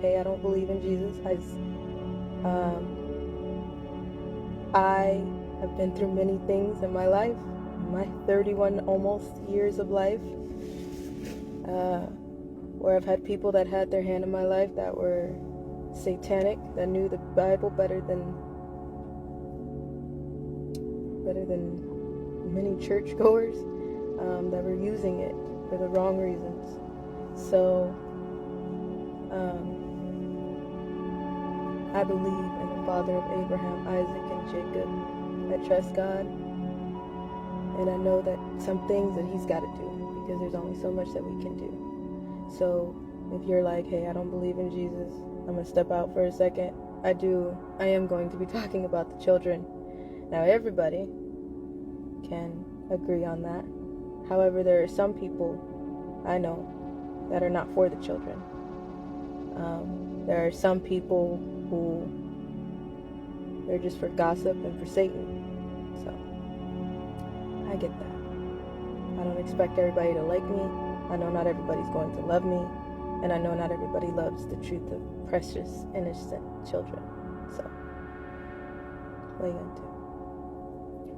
hey, I don't believe in Jesus. I have been through many things in my life, my 31 almost years of life, where I've had people that had their hand in my life that were satanic, that knew the Bible better than many churchgoers, that were using it for the wrong reasons. So I believe in the Father of Abraham, Isaac, and Jacob. I trust God, and I know that some things that He's got to do, because there's only so much that we can do. So if you're like, hey, I don't believe in Jesus, I'm going to step out for a second. I am going to be talking about the children. Now, everybody can agree on that. However, there are some people I know that are not for the children. There are some people who they're just for gossip and for Satan. So I get that. I don't expect everybody to like me. I know not everybody's going to love me, and I know not everybody loves the truth of precious, innocent children. So what are you gonna do,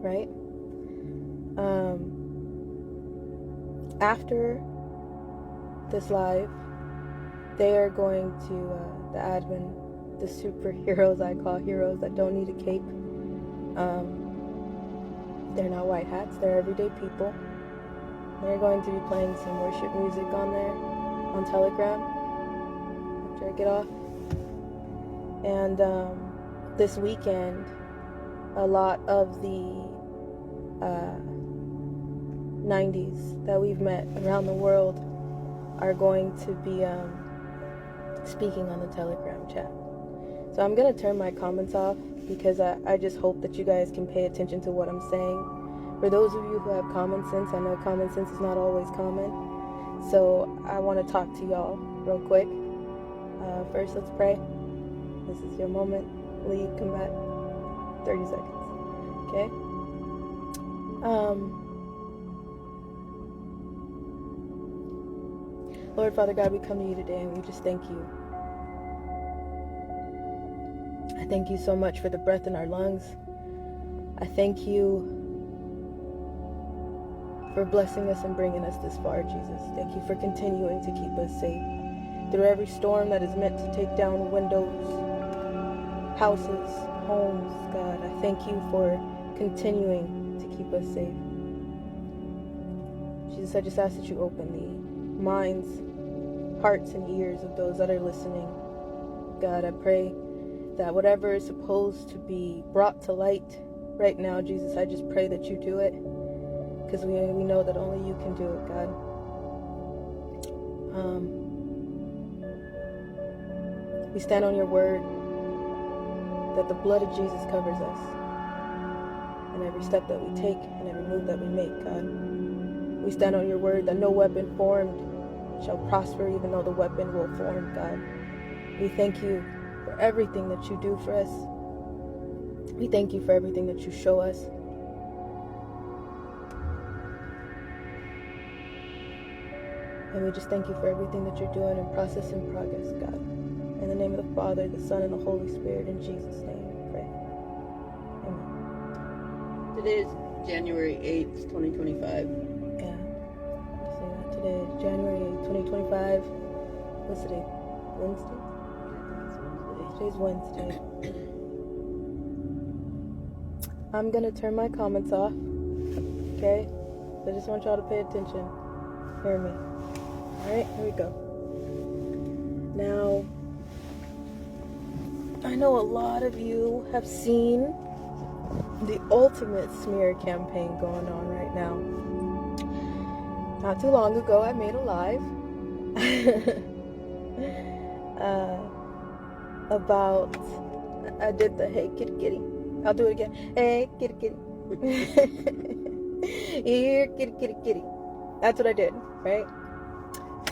right? After this live, they are going to the admin, the superheroes I call heroes that don't need a cape. They're not white hats, they're everyday people. They're going to be playing some worship music on there, on Telegram, after I get off. And this weekend, a lot of the 90s that we've met around the world are going to be speaking on the Telegram chat. So I'm going to turn my comments off, because I just hope that you guys can pay attention to what I'm saying. For those of you who have common sense, I know common sense is not always common. So I want to talk to y'all real quick. First, let's pray. This is your moment. Leave, come back. 30 seconds. Okay? Lord, Father God, we come to you today and we just thank you. I thank you so much for the breath in our lungs. I thank you for blessing us and bringing us this far, Jesus. Thank you for continuing to keep us safe through every storm that is meant to take down windows, houses, homes. God, I thank you for continuing to keep us safe. Jesus, I just ask that you open the minds, hearts, and ears of those that are listening. God, I pray that whatever is supposed to be brought to light right now, Jesus, I just pray that you do it, because we know that only you can do it, God. We stand on your word that the blood of Jesus covers us in every step that we take and every move that we make, God. We stand on your word that no weapon formed shall prosper, even though the weapon will form, God. We thank you for everything that you do for us. We thank you for everything that you show us. And we just thank you for everything that you're doing in process and progress, God. In the name of the Father, the Son, and the Holy Spirit, in Jesus' name we pray. Amen. Today is January 8th, 2025. Yeah. Today is January 8th, 2025. What's today? Wednesday? Today's Wednesday. I'm going to turn my comments off. Okay? So I just want y'all to pay attention. Hear me. Alright, here we go. Now, I know a lot of you have seen the ultimate smear campaign going on right now. Not too long ago, I made a live about, I did the hey kitty kitty. I'll do it again. Hey kitty kitty. Here kitty kitty kitty. That's what I did, right?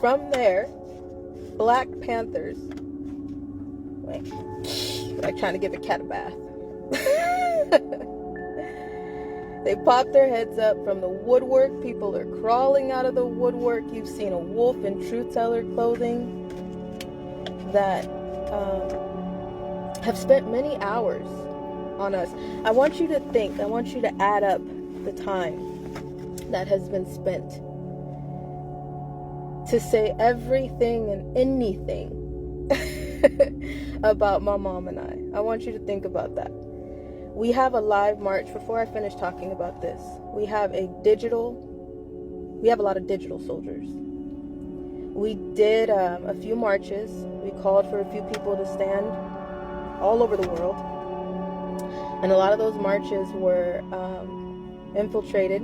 From there, Black Panthers, wait, like trying to give a cat a bath. They pop their heads up from the woodwork. People are crawling out of the woodwork. You've seen a wolf in truth teller clothing that have spent many hours on us. I want you to think, I want you to add up the time that has been spent to say everything and anything about my mom and I want you to think about that. We have a live march. Before I finish talking about this, we have a lot of digital soldiers. We did a few marches. We called for a few people to stand all over the world. And a lot of those marches were infiltrated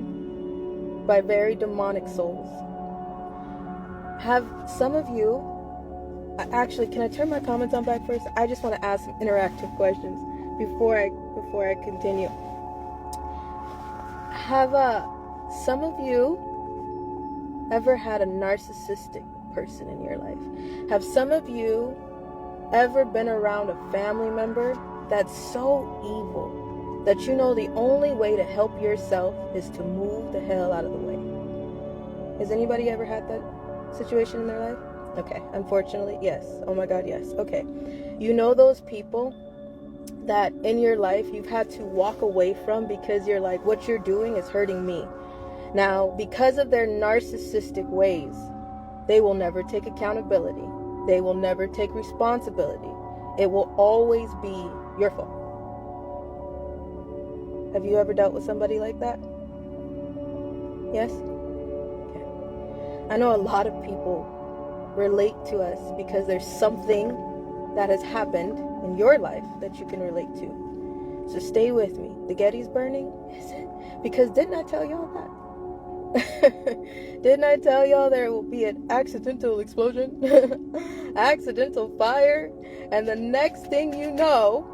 by very demonic souls. Have some of you, actually, can I turn my comments on back first? I just want to ask some interactive questions before I continue. Have some of you ever had a narcissistic person in your life? Have some of you ever been around a family member that's so evil that you know the only way to help yourself is to move the hell out of the way? Has anybody ever had that situation in their life? Okay, unfortunately, yes. Oh my God, yes. Okay. You know those people that in your life you've had to walk away from because you're like, what you're doing is hurting me. Now, because of their narcissistic ways, they will never take accountability. They will never take responsibility. It will always be your fault. Have you ever dealt with somebody like that? Yes? Okay. I know a lot of people relate to us because there's something that has happened in your life that you can relate to. So stay with me. The Getty's burning? Is it? Because didn't I tell y'all that? Didn't I tell y'all there will be an accidental explosion? Accidental fire? And the next thing you know,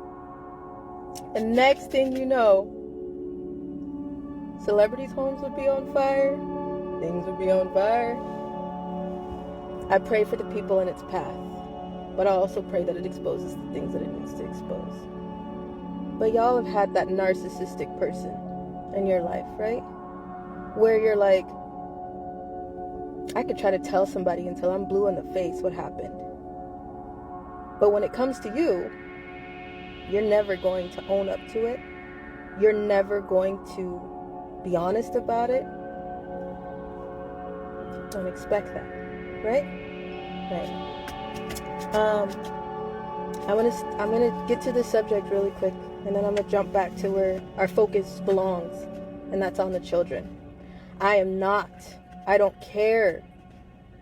celebrities' homes would be on fire. Things would be on fire. I pray for the people in its path, but I also pray that it exposes the things that it needs to expose. But y'all have had that narcissistic person in your life, right? Where you're like, I could try to tell somebody until I'm blue in the face what happened. But when it comes to you, you're never going to own up to it. You're never going to be honest about it. Don't expect that, right? Right. I'm gonna get to this subject really quick, and then I'm gonna jump back to where our focus belongs, and that's on the children. I don't care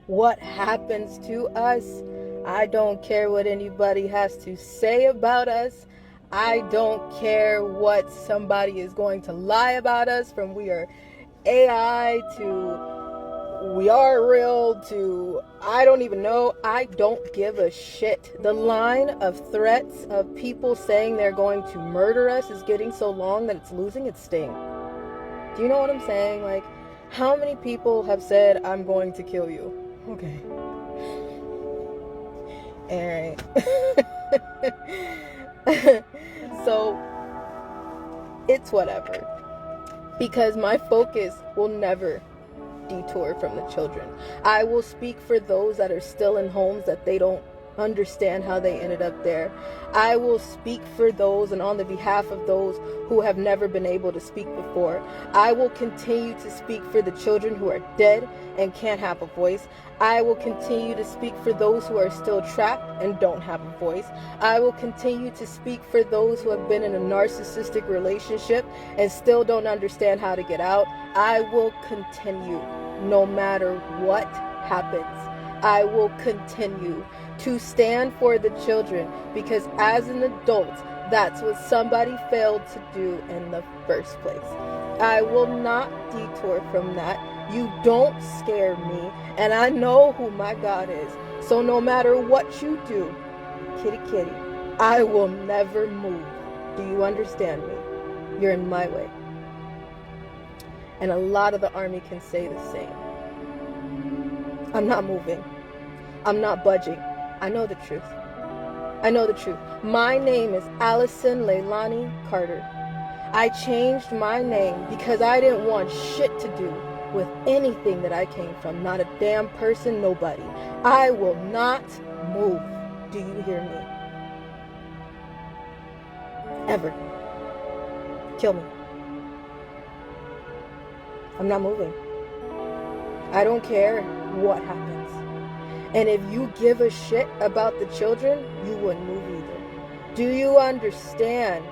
what happens to us. I don't care what anybody has to say about us. I don't care what somebody is going to lie about us, from we are AI to we are real to I don't even know. I don't give a shit. The line of threats of people saying they're going to murder us is getting so long that it's losing its sting. Do you know what I'm saying? Like, how many people have said, I'm going to kill you? Okay. Alright. So, it's whatever. Because my focus will never detour from the children. I will speak for those that are still in homes that they don't understand how they ended up there. I will speak for those and on the behalf of those who have never been able to speak before. I will continue to speak for the children who are dead and can't have a voice. I will continue to speak for those who are still trapped and don't have a voice. I will continue to speak for those who have been in a narcissistic relationship and still don't understand how to get out. I will continue no matter what happens. I will continue to stand for the children, because as an adult, that's what somebody failed to do in the first place. I will not detour from that. You don't scare me, and I know who my God is. So no matter what you do, kitty kitty, I will never move. Do you understand me? You're in my way. And a lot of the army can say the same. I'm not moving. I'm not budging. I know the truth. I know the truth. My name is Allison Leilani Carter. I changed my name because I didn't want shit to do with anything that I came from. Not a damn person, nobody. I will not move. Do you hear me? Ever. Kill me. I'm not moving. I don't care what happens. And if you give a shit about the children, you wouldn't move either. Do you understand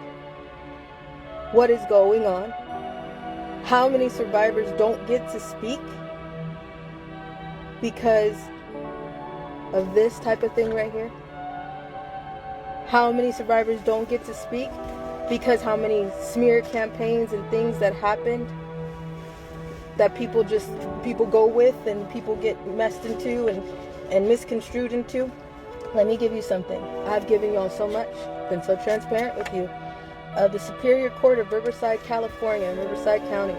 what is going on? How many survivors don't get to speak because of this type of thing right here? How many survivors don't get to speak because how many smear campaigns and things that happened that people go with and people get messed into and misconstrued into? Let me give you something. I've given y'all so much, been so transparent with you. The Superior Court of Riverside, California, Riverside County.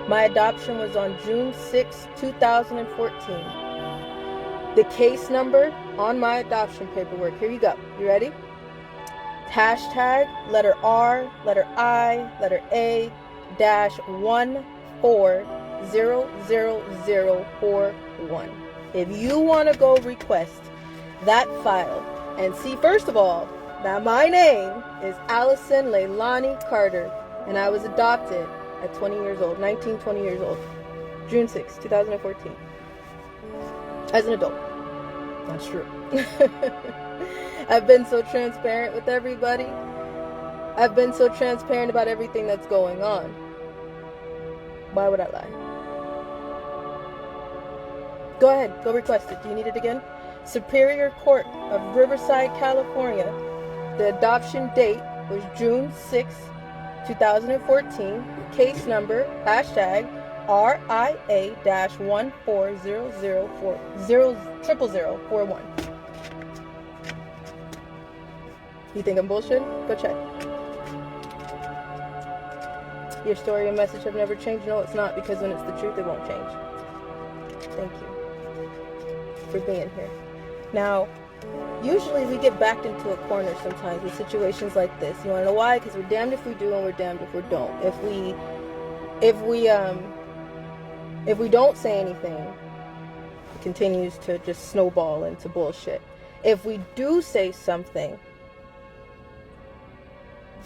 My adoption was on June 6, 2014. The case number on my adoption paperwork. Here you go. You ready? Hashtag letter R, letter I, letter A, dash 140041. If you want to go request that file and see, first of all, that my name is Allison Leilani Carter, and I was adopted at 20 years old, 20 years old, June 6, 2014, as an adult. That's true. I've been so transparent with everybody. I've been so transparent about everything that's going on. Why would I lie? Go ahead, go request it. Do you need it again? Superior Court of Riverside, California. The adoption date was June 6, 2014. Case number, hashtag RIA-1400041. You think I'm bullshitting? Go check. Your story and message have never changed. No, it's not, because when it's the truth, it won't change. Thank you for being here. Now, usually we get backed into a corner sometimes with situations like this. You want to know why? Because we're damned if we do and we're damned if we don't. If we don't say anything, it continues to just snowball into bullshit. If we do say something,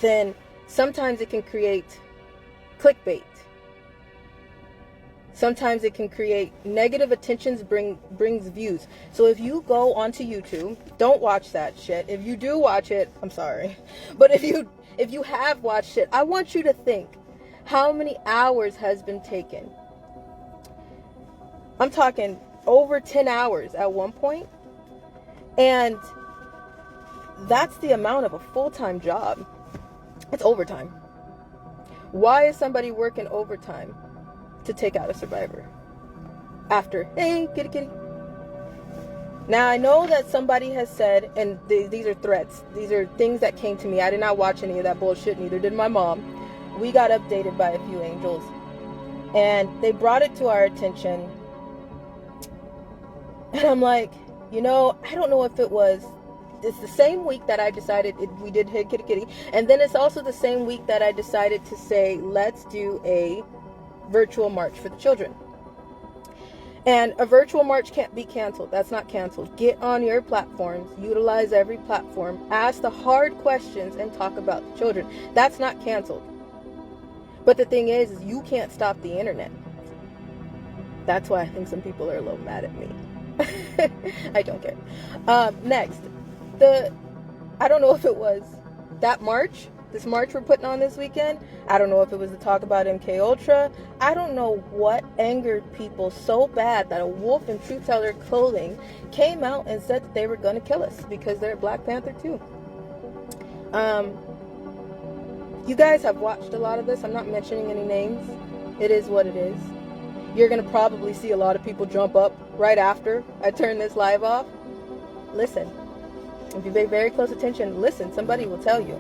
then sometimes it can create clickbait. Sometimes it can create negative attentions, brings views. So if you go onto YouTube, don't watch that shit. If you do watch it, I'm sorry. But if you have watched it, I want you to think how many hours has been taken. I'm talking over 10 hours at one point. And that's the amount of a full-time job. It's overtime. Why is somebody working overtime to take out a survivor? After, hey, kitty, kitty. Now, I know that somebody has said, and these are threats. These are things that came to me. I did not watch any of that bullshit, neither did my mom. We got updated by a few angels. And they brought it to our attention. And I'm like, I don't know if it's the same week that I decided we did hit kitty kitty. And then it's also the same week that I decided to say, let's do a virtual march for the children. And a virtual march can't be canceled. That's not canceled. Get on your platforms, utilize every platform, ask the hard questions, and talk about the children. That's not canceled. But the thing is you can't stop the internet. That's why I think some people are a little mad at me. I don't care. Next, I don't know if it was that march, this march we're putting on this weekend. I don't know if it was to talk about MK Ultra. I don't know what angered people so bad that a wolf in truth teller clothing came out and said that they were going to kill us because they're Black Panther too. You guys have watched a lot of this. I'm not mentioning any names. It is what it is. You're going to probably see a lot of people jump up right after I turn this live off. Listen. If you pay very close attention, listen, somebody will tell you.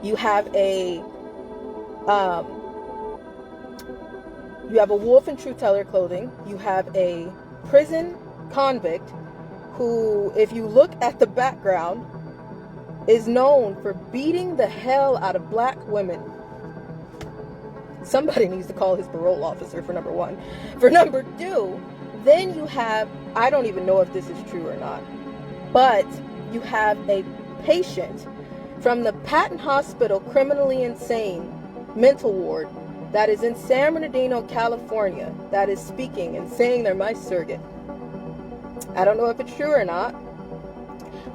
You have a wolf in truth teller clothing. You have a prison convict who, if you look at the background, is known for beating the hell out of Black women. Somebody needs to call his parole officer, for number one. For number two, then you have, I don't even know if this is true or not, but you have a patient from the Patton Hospital criminally insane mental ward that is in San Bernardino, California, that is speaking and saying they're my surrogate. I don't know if it's true or not,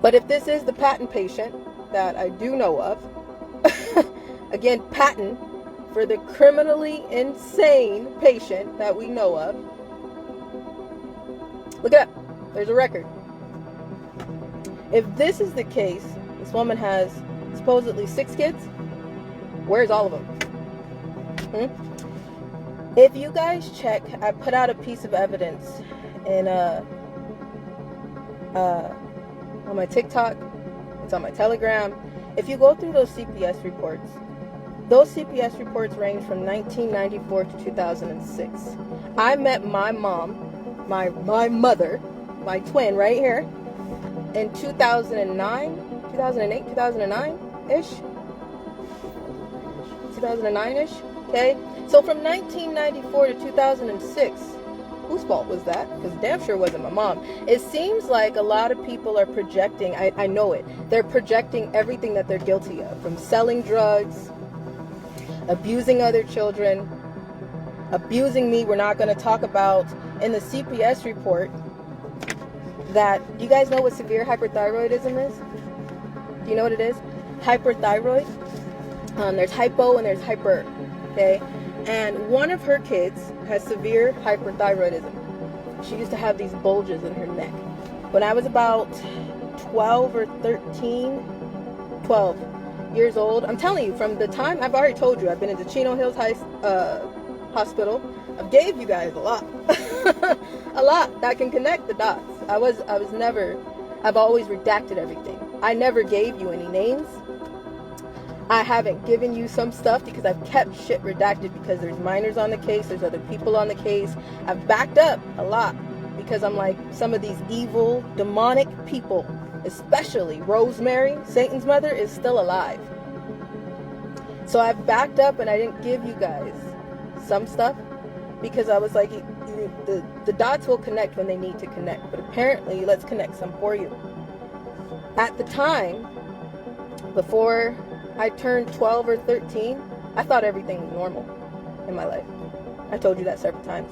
but if this is the Patton patient that I do know of, again, Patton for the criminally insane patient that we know of. Look it up. There's a record. If this is the case, this woman has supposedly 6 kids. Where's all of them? If you guys check, I put out a piece of evidence in on my TikTok. It's on my Telegram. If you go through those CPS reports range from 1994 to 2006. I met my mom, my mother, my twin right here, in 2009, 2008, 2009-ish? 2009-ish? Okay? So from 1994 to 2006, whose fault was that? Because damn sure wasn't my mom. It seems like a lot of people are projecting, I know it, they're projecting everything that they're guilty of, from selling drugs, abusing other children, abusing me. We're not going to talk about in the CPS report that, do you guys know what severe hyperthyroidism is? Do you know what it is? Hyperthyroid. There's hypo and there's hyper. Okay, and one of her kids has severe hyperthyroidism. She used to have these bulges in her neck. When I was about 12 or 13, 12 years old, I'm telling you, from the time, I've already told you, I've been into Chino Hills Hospital. I've gave you guys a lot. A lot that can connect the dots. I've always redacted everything. I never gave you any names. I haven't given you some stuff because I've kept shit redacted because there's minors on the case, there's other people on the case. I've backed up a lot because I'm like, some of these evil, demonic people, especially Rosemary, Satan's mother, is still alive. So I've backed up and I didn't give you guys some stuff because I was like, the dots will connect when they need to connect, but apparently let's connect some for you. At the time, before I turned 12 or 13, I thought everything was normal in my life. I told you that several times.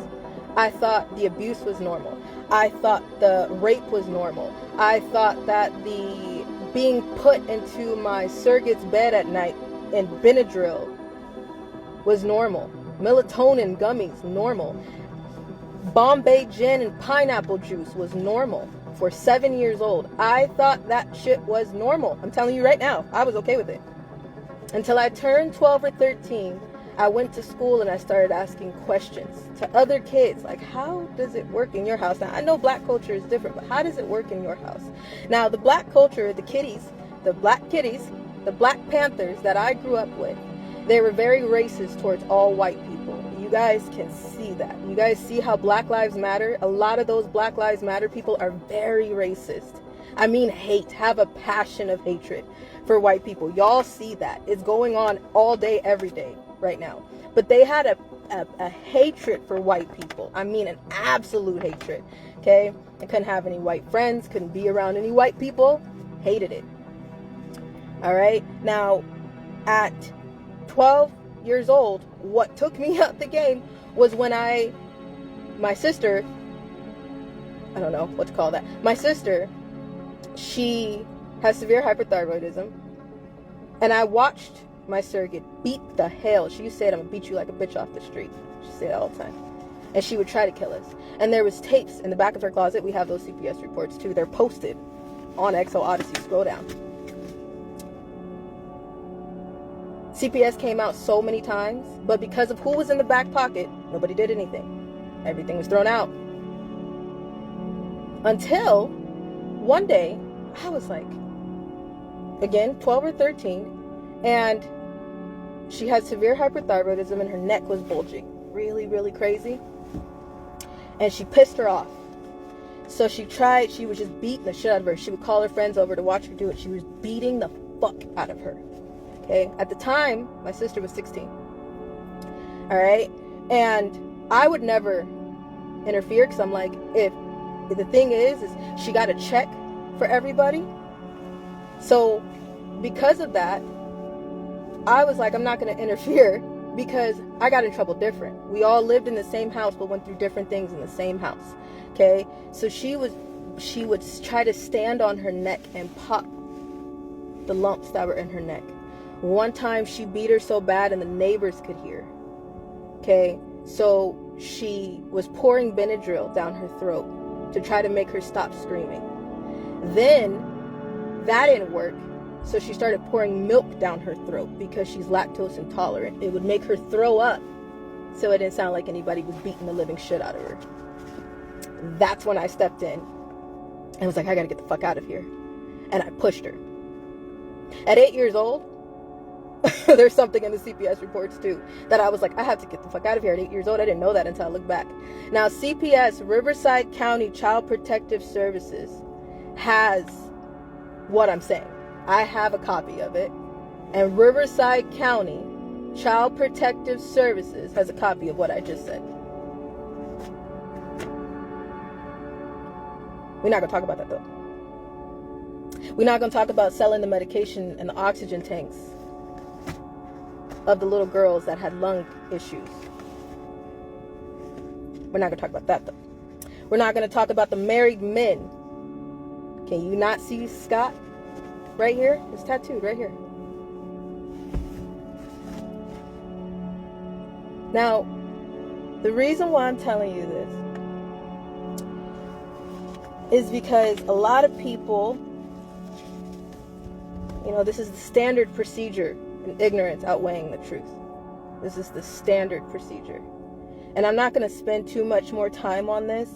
I thought the abuse was normal. I thought the rape was normal. I thought that the being put into my surrogate's bed at night in Benadryl was normal. Melatonin gummies, normal. Bombay gin and pineapple juice was normal. For 7 years old, I thought that shit was normal. I'm telling you right now, I was okay with it. Until I turned 12 or 13, I went to school and I started asking questions to other kids. Like, how does it work in your house? Now, I know black culture is different, but how does it work in your house? Now, the black culture, the black kitties, the Black Panthers that I grew up with, they were very racist towards all white people. You guys can see that. You guys see how Black Lives Matter, a lot of those Black Lives Matter people are very racist. I mean, have a passion of hatred for white people. Y'all see that. It's going on all day, every day right now. But they had a hatred for white people. I mean, an absolute hatred. Okay? I couldn't have any white friends, couldn't be around any white people. Hated it. All right? Now, at 12 years old, what took me out the game was when my sister, I don't know what to call that. My sister, she has severe hyperthyroidism, and I watched my surrogate beat the hell. She used to say, I'm gonna beat you like a bitch off the street. She said it all the time. And she would try to kill us. And there was tapes in the back of her closet. We have those CPS reports too. They're posted on XO Odyssey. Scroll down. CPS came out so many times, but because of who was in the back pocket, nobody did anything. Everything was thrown out. Until one day, I was like, again, 12 or 13, and she had severe hyperthyroidism and her neck was bulging. Really, really crazy. And she pissed her off. So she was just beating the shit out of her. She would call her friends over to watch her do it. She was beating the fuck out of her. Okay? At the time, my sister was 16. Alright? And I would never interfere because I'm like, if the thing is she got a check for everybody. So because of that, I was like, I'm not going to interfere because I got in trouble different. We all lived in the same house but went through different things in the same house. Okay? So she would try to stand on her neck and pop the lumps that were in her neck. One time she beat her so bad and the neighbors could hear. Okay? So she was pouring Benadryl down her throat to try to make her stop screaming. Then that didn't work. So she started pouring milk down her throat because she's lactose intolerant. It would make her throw up, so it didn't sound like anybody was beating the living shit out of her. That's when I stepped in and was like, I gotta get the fuck out of here. And I pushed her. At 8 years old, there's something in the CPS reports too that I was like, I have to get the fuck out of here. At 8 years old, I didn't know that until I looked back. Now, CPS, Riverside County Child Protective Services, has what I'm saying. I have a copy of it, and Riverside County Child Protective Services has a copy of what I just said. We're not going to talk about that though. We're not going to talk about selling the medication and the oxygen tanks of the little girls that had lung issues. We're not going to talk about that though. We're not going to talk about the married men. Can you not see Scott? Right here, it's tattooed right here. Now, the reason why I'm telling you this is because a lot of people, this is the standard procedure, and ignorance outweighing the truth. This is the standard procedure. And I'm not going to spend too much more time on this.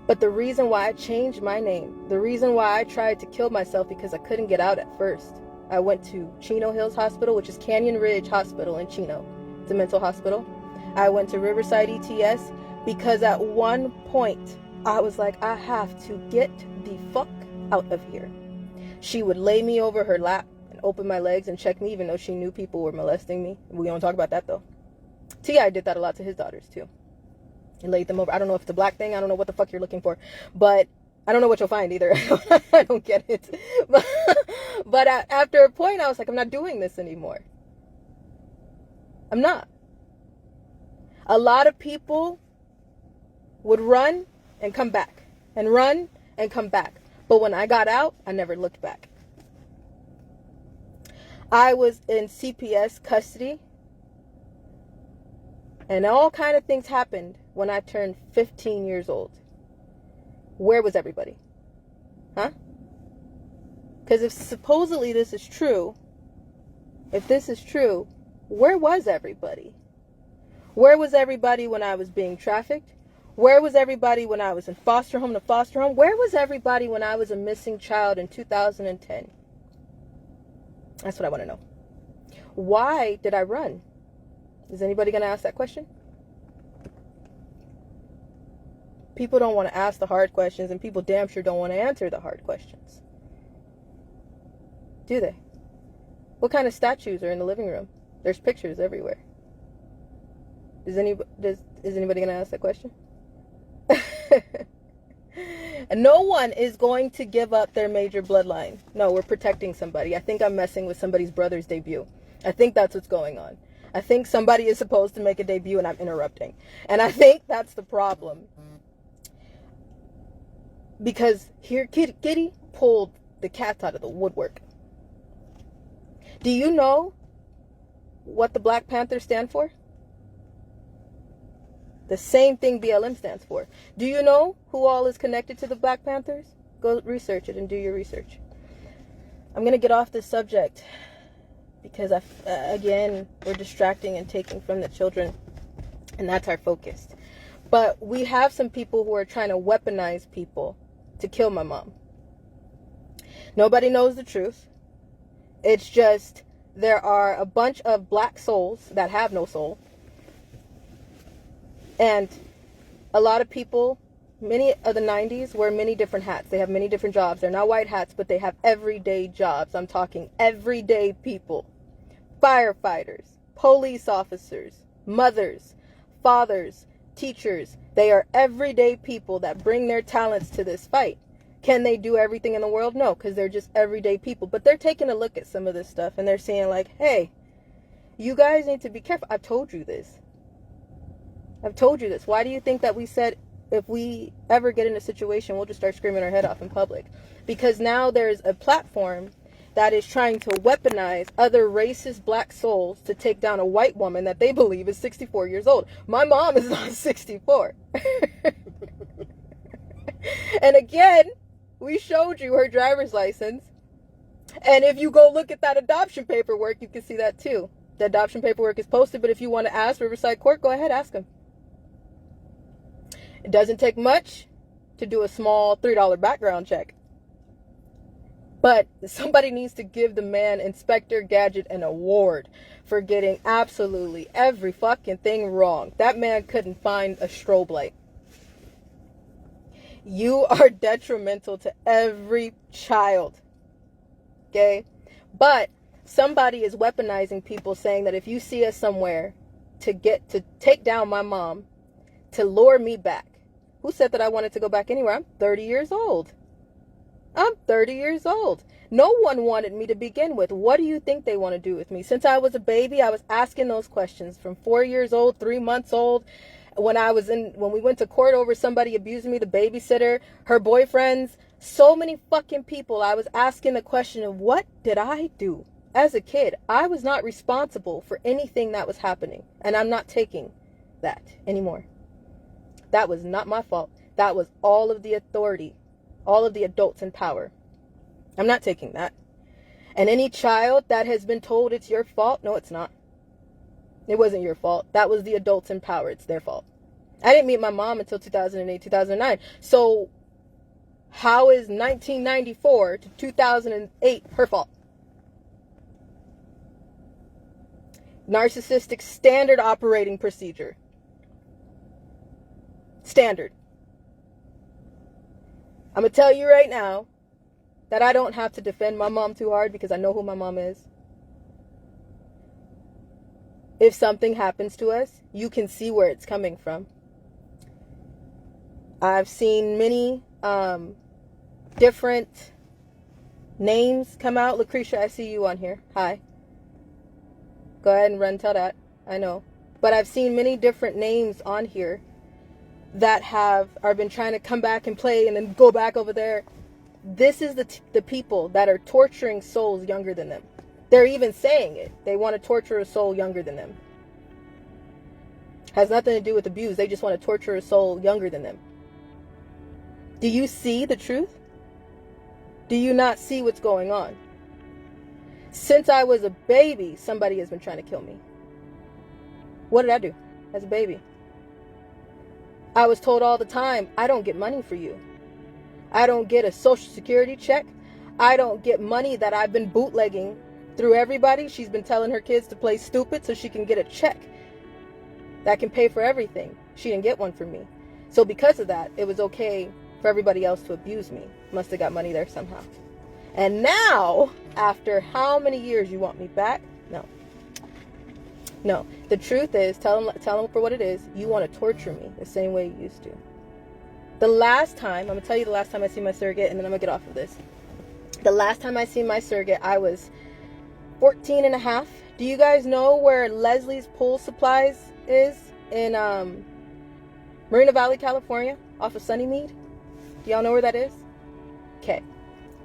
But the reason why I changed my name, the reason why I tried to kill myself because I couldn't get out at first. I went to Chino Hills Hospital, which is Canyon Ridge Hospital in Chino. It's a mental hospital. I went to Riverside ETS because at one point I was like, I have to get the fuck out of here. She would lay me over her lap and open my legs and check me even though she knew people were molesting me. We don't talk about that though. T.I. did that a lot to his daughters too. And laid them over. I don't know if it's a black thing. I don't know what the fuck you're looking for. But I don't know what you'll find either. I don't get it. But after a point, I was like, I'm not doing this anymore. I'm not. A lot of people would run and come back. And run and come back. But when I got out, I never looked back. I was in CPS custody. And all kind of things happened when I turned 15 years old. Where was everybody? Huh? Because if supposedly this is true, where was everybody? Where was everybody when I was being trafficked? Where was everybody when I was in foster home to foster home? Where was everybody when I was a missing child in 2010? That's what I want to know. Why did I run? Is anybody going to ask that question? People don't want to ask the hard questions, and people damn sure don't want to answer the hard questions. Do they? What kind of statues are in the living room? There's pictures everywhere. Is anybody going to ask that question? And no one is going to give up their major bloodline. No, we're protecting somebody. I think I'm messing with somebody's brother's debut. I think that's what's going on. I think somebody is supposed to make a debut and I'm interrupting. And I think that's the problem. Because here, Kitty pulled the cats out of the woodwork. Do you know what the Black Panthers stand for? The same thing BLM stands for. Do you know who all is connected to the Black Panthers? Go research it and do your research. I'm going to get off this subject because, again, we're distracting and taking from the children, and that's our focus. But we have some people who are trying to weaponize people to kill my mom. Nobody knows the truth. It's just there are a bunch of black souls that have no soul. And a lot of people, many of the 90s, wear many different hats. They have many different jobs. They're not white hats, but they have everyday jobs. I'm talking everyday people. Firefighters, police officers, mothers, fathers, teachers. They are everyday people that bring their talents to this fight. Can they do everything in the world? No, because they're just everyday people. But they're taking a look at some of this stuff and they're saying like, hey, you guys need to be careful. I've told you this. I've told you this. Why do you think that we said if we ever get in a situation, we'll just start screaming our head off in public? Because now there's a platform that is trying to weaponize other racist black souls to take down a white woman that they believe is 64 years old. My mom is not 64. And again, we showed you her driver's license. And if you go look at that adoption paperwork, you can see that too. The adoption paperwork is posted, but if you want to ask Riverside Court, go ahead, ask them. It doesn't take much to do a small $3 background check. But somebody needs to give the man, Inspector Gadget, an award for getting absolutely every fucking thing wrong. That man couldn't find a strobe light. You are detrimental to every child. Okay? But somebody is weaponizing people, saying that if you see us somewhere to take down my mom, to lure me back. Who said that I wanted to go back anywhere? I'm 30 years old. I'm 30 years old. No one wanted me to begin with. What do you think they want to do with me? Since I was a baby, I was asking those questions from 4 years old, 3 months old. When we went to court over somebody abusing me, the babysitter, her boyfriends, so many fucking people, I was asking the question of what did I do? As a kid, I was not responsible for anything that was happening. And I'm not taking that anymore. That was not my fault. That was all of the authority, all of the adults in power. I'm not taking that. And any child that has been told it's your fault, no, it's not. It wasn't your fault. That was the adults in power. It's their fault. I didn't meet my mom until 2008, 2009. So how is 1994 to 2008 her fault? Narcissistic standard operating procedure. Standard. I'm going to tell you right now that I don't have to defend my mom too hard because I know who my mom is. If something happens to us, you can see where it's coming from. I've seen many different names come out. Lucretia, I see you on here. Hi. Go ahead and run, tell that. I know. But I've seen many different names on here that are been trying to come back and play and then go back over there. This is the people that are torturing souls younger than them. They're even saying it. They want to torture a soul younger than them. Has nothing to do with abuse. They just want to torture a soul younger than them. Do you see the truth? Do you not see what's going on? Since I was a baby, somebody has been trying to kill me. What did I do as a baby? I was told all the time, I don't get money for you. I don't get a social security check. I don't get money that I've been bootlegging through everybody. She's been telling her kids to play stupid so she can get a check that can pay for everything. She didn't get one from me. So because of that, it was okay for everybody else to abuse me. Must have got money there somehow. And now, after how many years you want me back? No. The truth is, tell them for what it is. You want to torture me the same way you used to. The last time, I'm going to tell you the last time I seen my surrogate, and then I'm going to get off of this. The last time I seen my surrogate, I was 14 and a half. Do you guys know where Leslie's Pool Supplies is in Marina Valley, California, off of Sunnymead? Do y'all know where that is? Okay.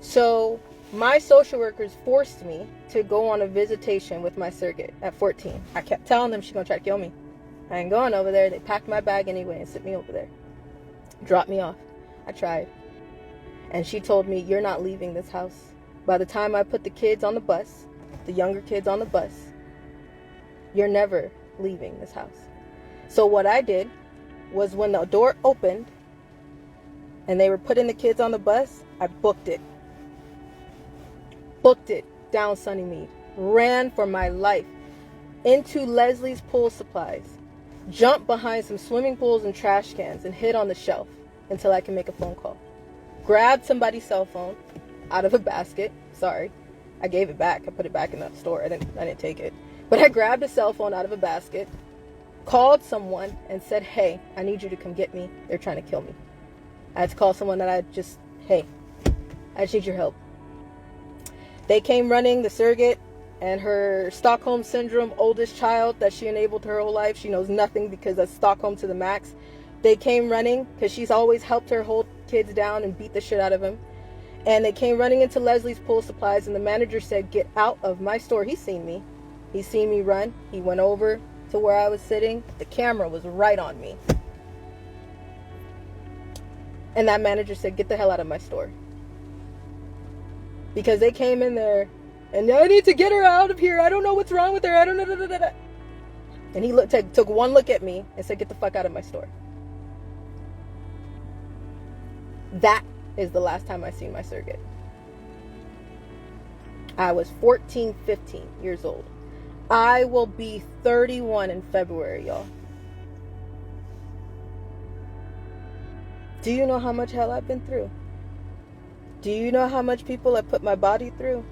So my social workers forced me to go on a visitation with my surrogate at 14. I kept telling them she's going to try to kill me. I ain't going over there. They packed my bag anyway and sent me over there. Dropped me off. I tried. And she told me, you're not leaving this house. By the time I put the kids on the bus, the younger kids on the bus, you're never leaving this house. So what I did was when the door opened and they were putting the kids on the bus, I booked it. Booked it down Sunnymead. Ran for my life into Leslie's Pool Supplies. Jumped behind some swimming pools and trash cans and hid on the shelf until I can make a phone call. Grabbed somebody's cell phone out of a basket. Sorry, I gave it back. I put it back in the store. I didn't take it. But I grabbed a cell phone out of a basket, called someone and said, hey, I need you to come get me. They're trying to kill me. I had to call someone that hey, I just need your help. They came running, the surrogate and her Stockholm Syndrome oldest child that she enabled her whole life. She knows nothing because that's Stockholm to the max. They came running because she's always helped her hold kids down and beat the shit out of them. And they came running into Leslie's Pool Supplies, and the manager said, "Get out of my store." He's seen me. He's seen me run. He went over to where I was sitting. The camera was right on me. And that manager said, "Get the hell out of my store." Because they came in there, and I need to get her out of here. I don't know what's wrong with her. I don't know. Da, da, da, da. And he took one look at me and said, "Get the fuck out of my store." That is the last time I seen my surrogate. I was 14, 15 years old. I will be 31 in February, y'all. Do you know how much hell I've been through? Do you know how much people I put my body through?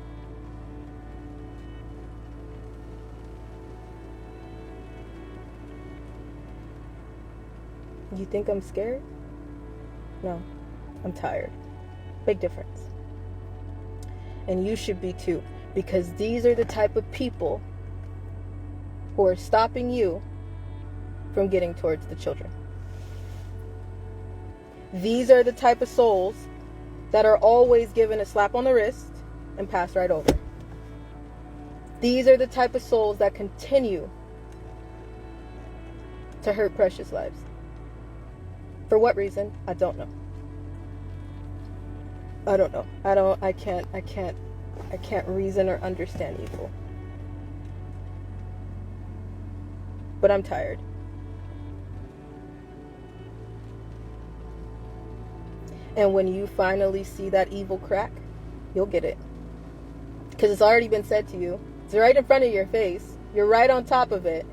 You think I'm scared? No, I'm tired. Big difference. And you should be too, because these are the type of people who are stopping you from getting towards the children. These are the type of souls that are always given a slap on the wrist and passed right over. These are the type of souls that continue to hurt precious lives. For what reason? I don't know. I don't know. I can't reason or understand evil. But I'm tired. And when you finally see that evil crack, you'll get it. Because it's already been said to you. It's right in front of your face. You're right on top of it.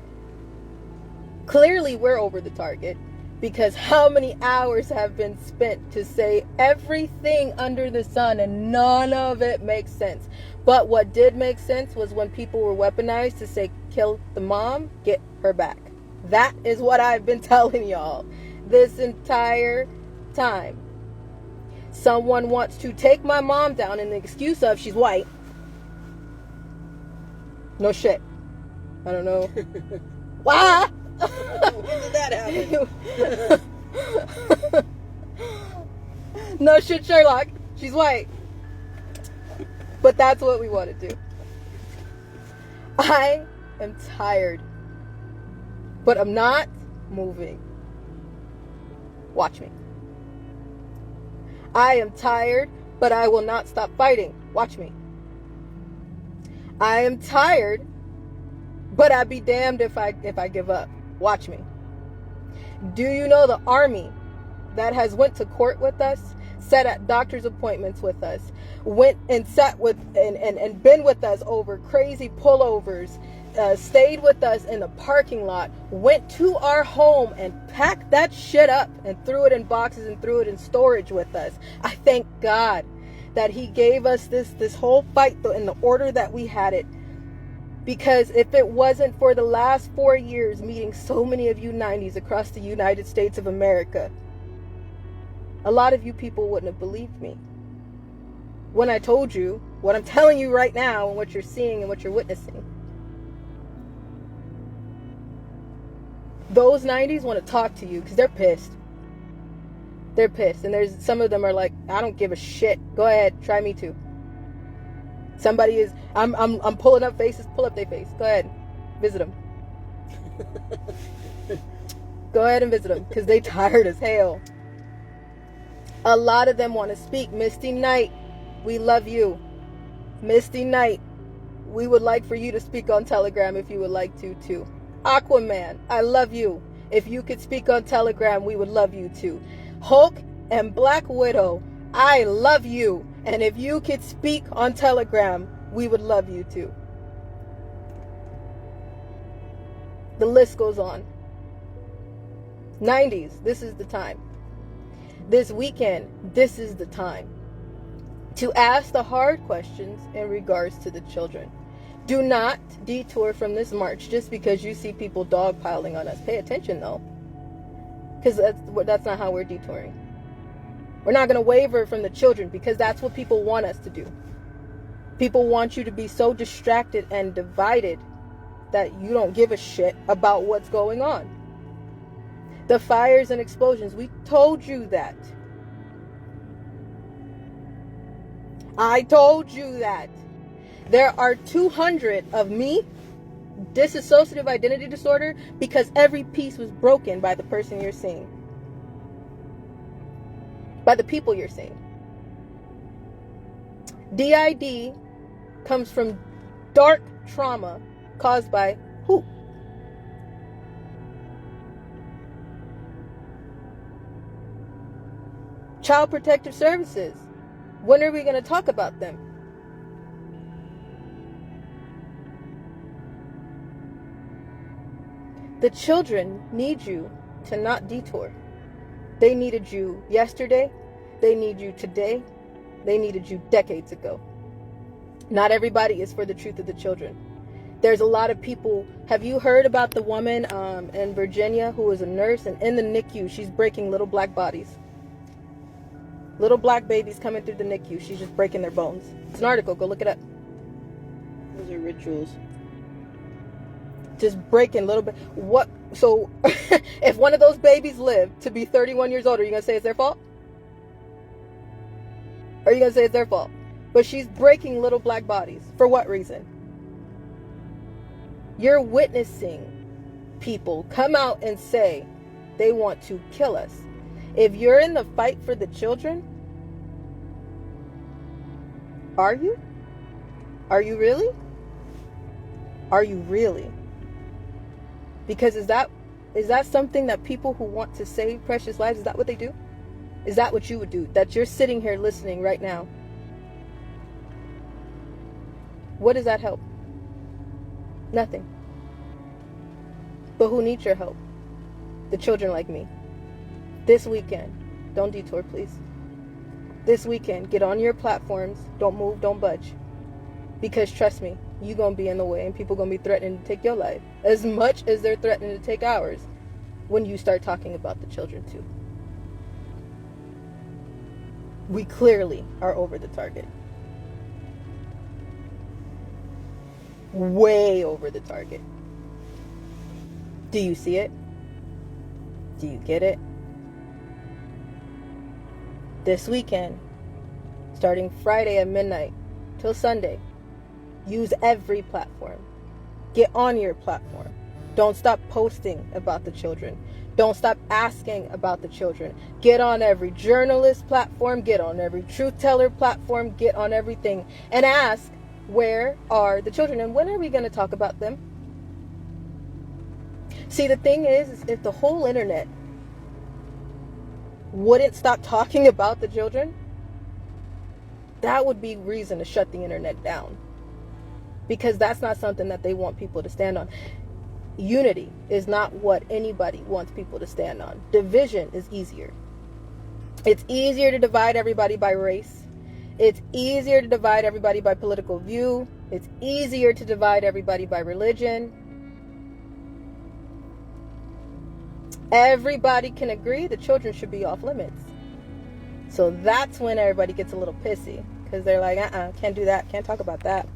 Clearly, we're over the target. Because how many hours have been spent to say everything under the sun and none of it makes sense. But what did make sense was when people were weaponized to say, kill the mom, get her back. That is what I've been telling y'all this entire time. Someone wants to take my mom down in the excuse of she's white. No shit. I don't know. Why? When did that happen? No shit, Sherlock. She's white. But that's what we want to do. I am tired. But I'm not moving. Watch me. I am tired, but I will not stop fighting. Watch me. I am tired, but I'd be damned if I give up. Watch me. Do you know the army that has went to court with us, sat at doctor's appointments with us, went and sat with and been with us over crazy pullovers, stayed with us in the parking lot, went to our home and packed that shit up and threw it in boxes and threw it in storage with us. I thank God that he gave us this whole fight in the order that we had it. Because if it wasn't for the last 4 years meeting so many of you 90s across the United States of America, a lot of you people wouldn't have believed me. When I told you what I'm telling you right now and what you're seeing and what you're witnessing. Those 90s want to talk to you because they're pissed. They're pissed. And there's some of them are like, I don't give a shit. Go ahead, try me too. Somebody is, I'm pulling up faces, pull up their face. Go ahead, visit them. Go ahead and visit them, because they tired as hell. A lot of them want to speak. Misty Knight, we love you. Misty Knight, we would like for you to speak on Telegram if you would like to too. Aquaman, I love you. If you could speak on Telegram, we would love you too. Hulk and Black Widow, I love you. And if you could speak on Telegram, we would love you too. The list goes on. 90s, this is the time. This weekend, this is the time to ask the hard questions in regards to the children. Do not detour from this march just because you see people dogpiling on us. Pay attention though, because that's not how we're detouring. We're not going to waver from the children, because that's what people want us to do. People want you to be so distracted and divided that you don't give a shit about what's going on. The fires and explosions, we told you that. I told you that. There are 200 of me, dissociative identity disorder, because every piece was broken by the person you're seeing. By the people you're seeing. DID comes from dark trauma caused by who? Child Protective Services. When are we going to talk about them? The children need you to not detour. They needed you yesterday. They need you today. They needed you decades ago. Not everybody is for the truth of the children. There's a lot of people. Have you heard about the woman in Virginia who was a nurse, and in the NICU, she's breaking little black bodies? Little black babies coming through the NICU. She's just breaking their bones. It's an article. Go look it up. Those are rituals. Just breaking little bit. What? So, if one of those babies lived to be 31 years old, are you going to say it's their fault? Are you going to say it's their fault? But she's breaking little black bodies. For what reason? You're witnessing people come out and say they want to kill us. If you're in the fight for the children, are you? Are you really? Are you really? Because is that something that people who want to save precious lives, is that what they do? Is that what you would do? That you're sitting here listening right now? What does that help? Nothing. But who needs your help? The children like me. This weekend, don't detour, please. This weekend, get on your platforms. Don't move, don't budge. Because trust me, you're going to be in the way, and people are going to be threatening to take your life as much as they're threatening to take ours when you start talking about the children too. We clearly are over the target. Way over the target. Do you see it? Do you get it? This weekend, starting Friday at midnight till Sunday, use every platform. Get on your platform. Don't stop posting about the children. Don't stop asking about the children. Get on every journalist platform. Get on every truth teller platform. Get on everything and ask, where are the children, and when are we going to talk about them? See, the thing is if the whole internet wouldn't stop talking about the children, that would be reason to shut the internet down. Because that's not something that they want people to stand on. Unity is not what anybody wants people to stand on. Division is easier. It's easier to divide everybody by race. It's easier to divide everybody by political view. It's easier to divide everybody by religion. Everybody can agree the children should be off limits. So that's when everybody gets a little pissy. Because they're like, can't do that. Can't talk about that.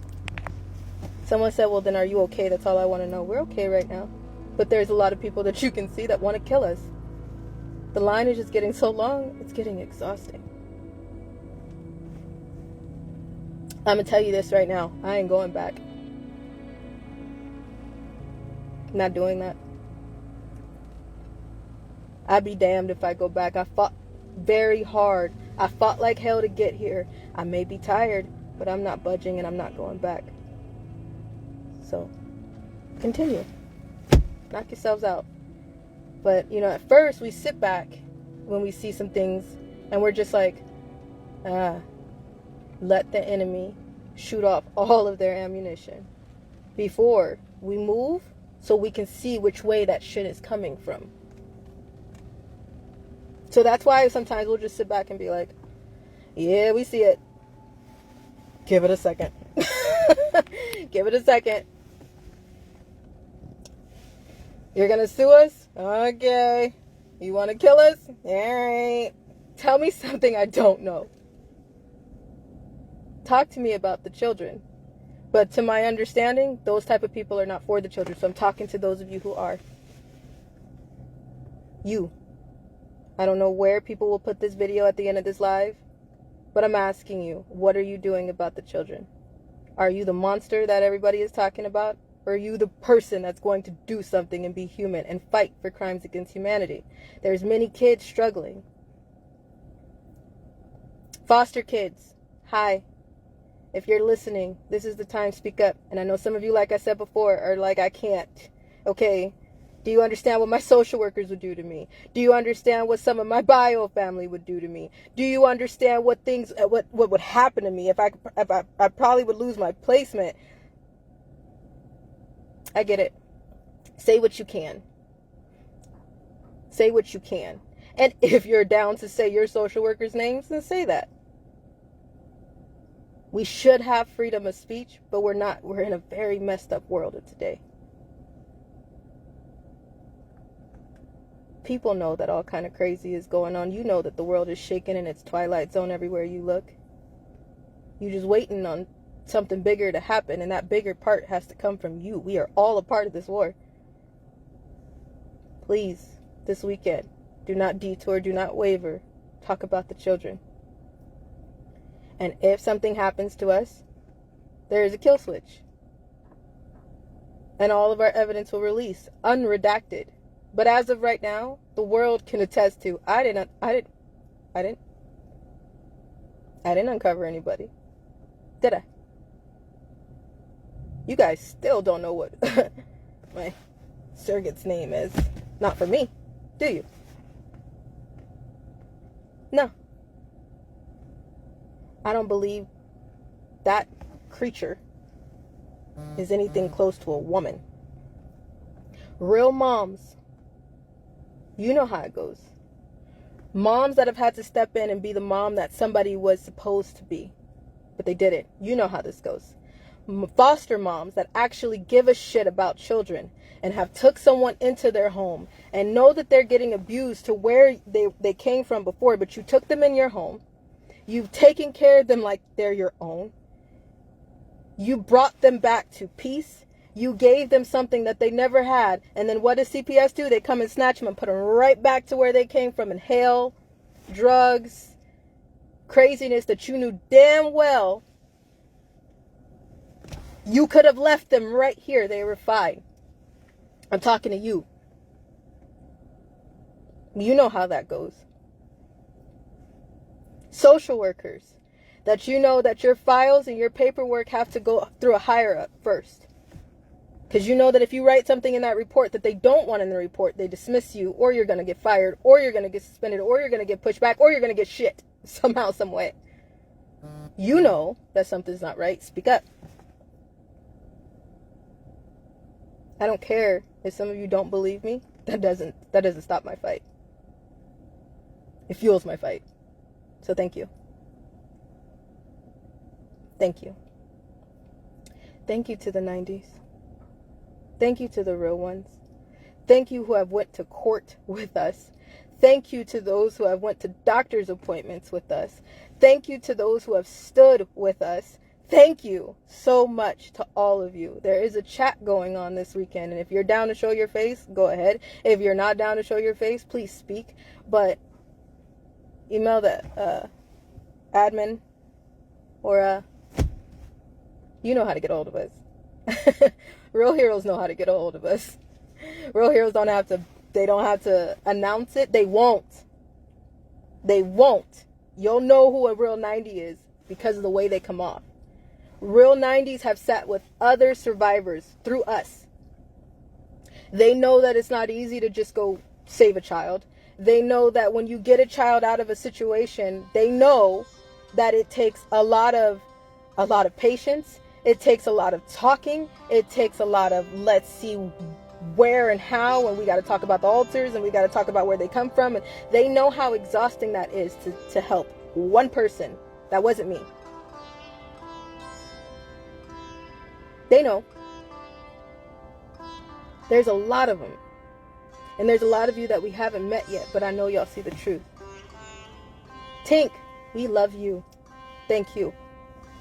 Someone said, well, then are you okay? That's all I want to know. We're okay right now. But there's a lot of people that you can see that want to kill us. The line is just getting so long, it's getting exhausting. I'm going to tell you this right now. I ain't going back. Not doing that. I'd be damned if I go back. I fought very hard. I fought like hell to get here. I may be tired, but I'm not budging and I'm not going back. So, continue. Knock yourselves out. But, at first we sit back when we see some things and we're just like, let the enemy shoot off all of their ammunition before we move so we can see which way that shit is coming from. So that's why sometimes we'll just sit back and be like, yeah, we see it. Give it a second. Give it a second. You're going to sue us? Okay. You want to kill us? All right. Tell me something I don't know. Talk to me about the children. But to my understanding, those type of people are not for the children. So I'm talking to those of you who are. You. I don't know where people will put this video at the end of this live, but I'm asking you, what are you doing about the children? Are you the monster that everybody is talking about? Or are you the person that's going to do something and be human and fight for crimes against humanity? There's many kids struggling. Foster kids, hi. If you're listening, this is the time to speak up. And I know some of you, like I said before, are like, I can't. Okay. Do you understand what my social workers would do to me? Do you understand what some of my bio family would do to me? Do you understand what things, what would happen to me if I probably would lose my placement? I get it. Say what you can. Say what you can. And if you're down to say your social workers' names, then say that. We should have freedom of speech, but we're not. We're in a very messed up world of today. People know that all kind of crazy is going on. You know that the world is shaking in its twilight zone everywhere you look. You're just waiting on something bigger to happen, and that bigger part has to come from you. We are all a part of this war. Please, this weekend, do not detour, do not waver. Talk about the children. And if something happens to us, there is a kill switch. And all of our evidence will release, unredacted. But as of right now, the world can attest to, I didn't uncover anybody. Did I? You guys still don't know what my surrogate's name is. Not for me, do you? No. I don't believe that creature is anything close to a woman. Real moms, you know how it goes. Moms that have had to step in and be the mom that somebody was supposed to be, but they didn't. You know how this goes. Foster moms that actually give a shit about children and have took someone into their home and know that they're getting abused to where they came from before, but you took them in your home. You've taken care of them like they're your own. You brought them back to peace. You gave them something that they never had. And then what does CPS do? They come and snatch them and put them right back to where they came from in hell, drugs, craziness that you knew damn well you could have left them right here. They were fine. I'm talking to you. You know how that goes. Social workers, that you know that your files and your paperwork have to go through a higher up first. Because you know that if you write something in that report that they don't want in the report, they dismiss you, or you're going to get fired, or you're going to get suspended, or you're going to get pushed back, or you're going to get shit somehow, some way. You know that something's not right. Speak up. I don't care if some of you don't believe me. That doesn't stop my fight. It fuels my fight. So thank you. Thank you. Thank you to the 90s. Thank you to the real ones. Thank you who have went to court with us. Thank you to those who have went to doctor's appointments with us. Thank you to those who have stood with us. Thank you so much to all of you. There is a chat going on this weekend, and if you're down to show your face, go ahead. If you're not down to show your face, please speak. But email the admin, or you know how to get a hold of us. Real heroes know how to get a hold of us. Real heroes don't have to announce it. They won't. You'll know who a real 90 is because of the way they come off. Real 90s have sat with other survivors through us. They know that it's not easy to just go save a child. They know that when you get a child out of a situation, they know that it takes a lot of patience. It takes a lot of talking. It takes a lot of let's see where and how, and we got to talk about the altars, and we got to talk about where they come from. And they know how exhausting that is to help one person. That wasn't me. They know. There's a lot of them. And there's a lot of you that we haven't met yet, but I know y'all see the truth. Tink, we love you. Thank you.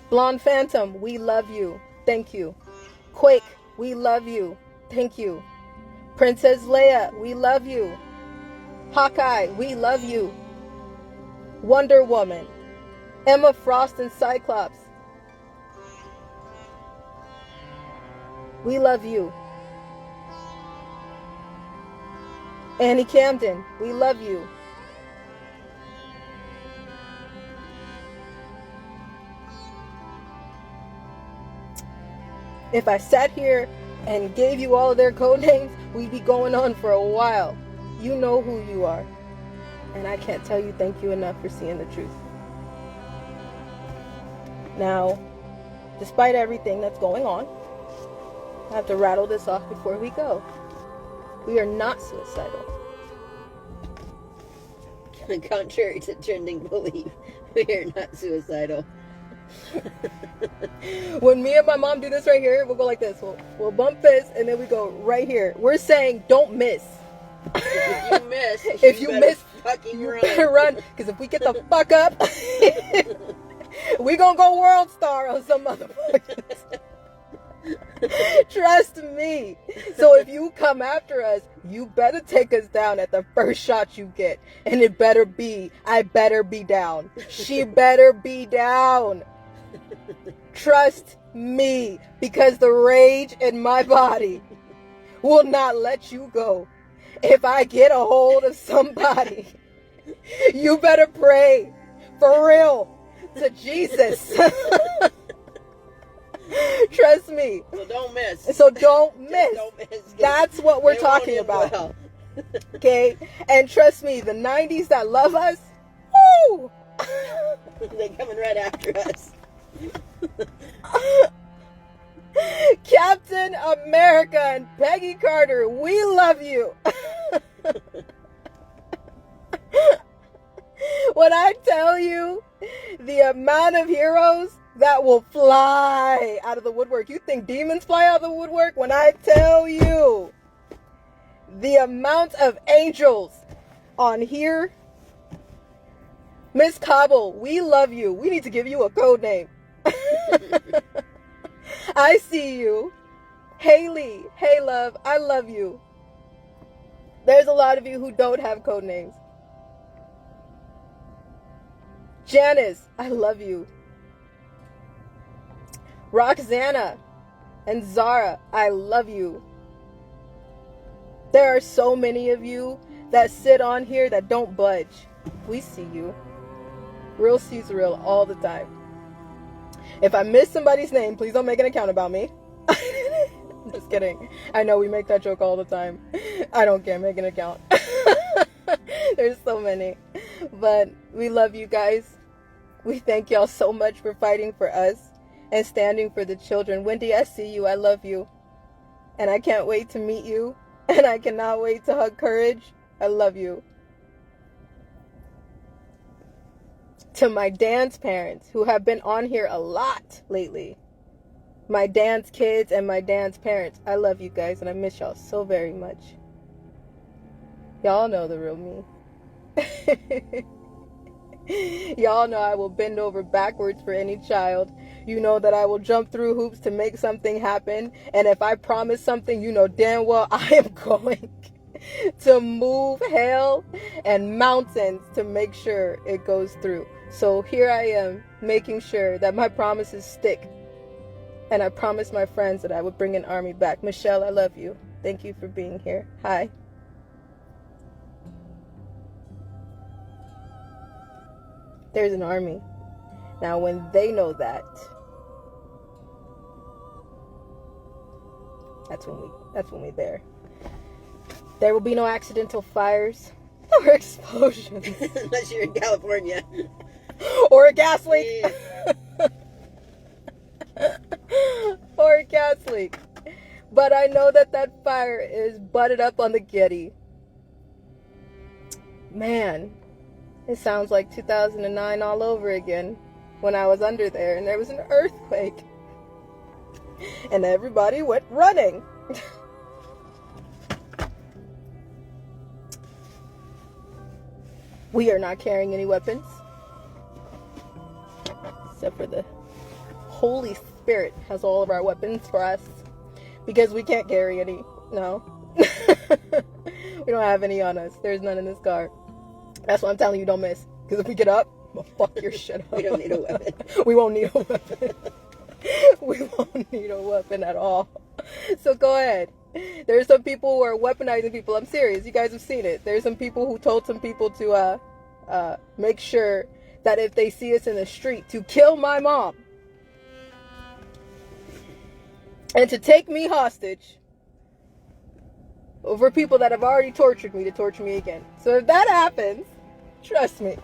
Blonde Phantom, we love you. Thank you. Quake, we love you. Thank you. Princess Leia, we love you. Hawkeye, we love you. Wonder Woman, Emma Frost and Cyclops, we love you. Annie Camden, we love you. If I sat here and gave you all of their code names, we'd be going on for a while. You know who you are. And I can't tell you thank you enough for seeing the truth. Now, despite everything that's going on, I have to rattle this off before we go. We are not suicidal. Contrary to trending belief, we are not suicidal. When me and my mom do this right here, we'll go like this. We'll bump this, and then we go right here. We're saying don't miss. If you miss, fucking you run. better run. Because if we get the fuck up, we gonna go world star on some motherfuckers. Trust me. So if you come after us, you better take us down at the first shot you get. And it better be, I better be down. She better be down. Trust me, because the rage in my body will not let you go. If I get a hold of somebody, you better pray for real to Jesus. Trust me. So don't miss. So don't miss. Don't miss. That's what we're talking about. Well. Okay? And trust me, the 90s that love us, woo! They're coming right after us. Captain America and Peggy Carter, we love you. When I tell you the amount of heroes that will fly out of the woodwork, you think demons fly out of the woodwork? When I tell you the amount of angels on here, Miss Cobble, we love you. We need to give you a code name. I see you. Haley, hey love, I love you. There's a lot of you who don't have code names. Janice, I love you. Roxana and Zara, I love you. There are so many of you that sit on here that don't budge. We see you. Real sees real all the time. If I miss somebody's name, please don't make an account about me. I'm just kidding. I know we make that joke all the time. I don't care, make an account. There's so many. But we love you guys. We thank y'all so much for fighting for us and standing for the children. Wendy, I see you. I love you. And I can't wait to meet you. And I cannot wait to hug Courage. I love you. To my dance parents who have been on here a lot lately. My dance kids and my dance parents. I love you guys and I miss y'all so very much. Y'all know the real me. Y'all know I will bend over backwards for any child. You know that I will jump through hoops to make something happen. And if I promise something, you know damn well I am going to move hell and mountains to make sure it goes through. So here I am making sure that my promises stick. And I promised my friends that I would bring an army back. Michelle, I love you. Thank you for being here. Hi. There's an army. Now when they know that, that's when we there. There will be no accidental fires or explosions. Unless you're in California. Or a gas leak. Or a gas leak. But I know that that fire is butted up on the Getty. Man, it sounds like 2009 all over again when I was under there and there was an earthquake. And everybody went running. We are not carrying any weapons. except for the Holy Spirit has all of our weapons for us, because we can't carry any. No. We don't have any on us. There's none in this car. That's why I'm telling you, don't miss. Because if we get up, we'll fuck your shit up. We don't need a weapon. We won't need a weapon. We won't need a weapon at all. So go ahead. There's some people who are weaponizing people. I'm serious. You guys have seen it. There's some people who told some people to make sure that if they see us in the street, to kill my mom. And to take me hostage over people that have already tortured me to torture me again. So if that happens, trust me,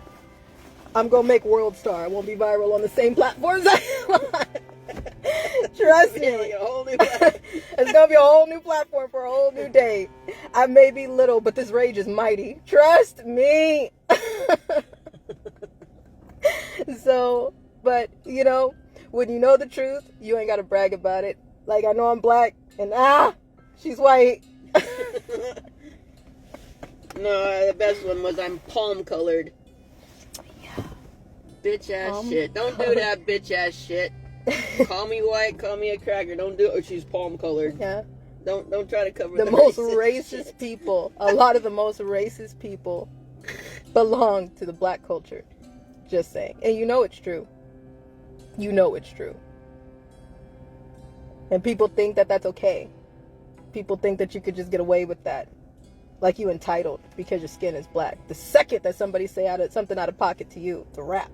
I'm going to make World Star. I won't be viral on the same platforms I want. Trust me. It's going to be a whole new platform for a whole new day. I may be little, but this rage is mighty. Trust me. So, but, you know, when you know the truth, you ain't got to brag about it. Like, I know I'm black, and she's white. No, the best one was I'm palm colored. Yeah. Bitch ass shit. Don't do that bitch ass shit. Call me white, call me a cracker. Don't do it. Or she's palm colored. Yeah. Don't try to cover the most racist people. A lot of the most racist people belong to the black culture. Just saying. And you know it's true. You know it's true. And people think that that's okay. People think that you could just get away with that. Like you entitled because your skin is black. The second that somebody say something out of pocket to you, it's a wrap.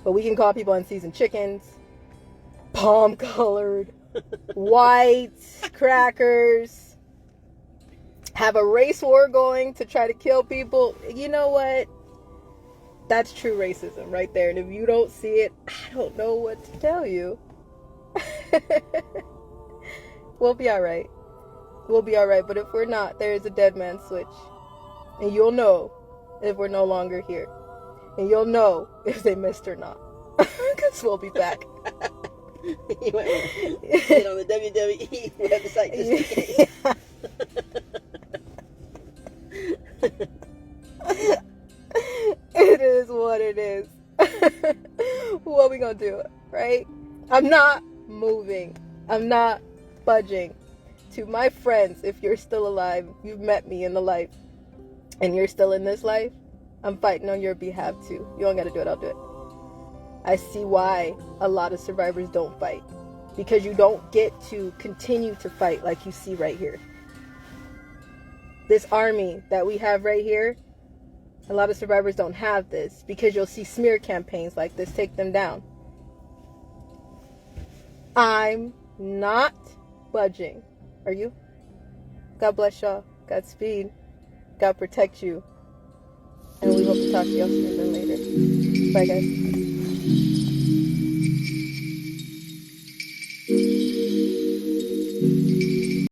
But we can call people unseasoned chickens, palm colored, white, crackers, have a race war going to try to kill people. You know what? That's true racism right there. And if you don't see it, I don't know what to tell you. We'll be alright. We'll be alright. But if we're not, there is a dead man switch. And you'll know if we're no longer here. And you'll know if they missed or not. Because we'll be back. You went on the WWE website just in case. It is what it is. What we gonna do, right? I'm not moving. I'm not budging. To my friends, if you're still alive, you've met me in the life, and you're still in this life, I'm fighting on your behalf too. You don't gotta do it, I'll do it. I see why a lot of survivors don't fight. Because you don't get to continue to fight like you see right here. This army that we have right here, a lot of survivors don't have this, because you'll see smear campaigns like this take them down. I'm not budging. Are you? God bless y'all. Godspeed. God protect you. And we hope to talk to y'all sooner than later. Bye, guys.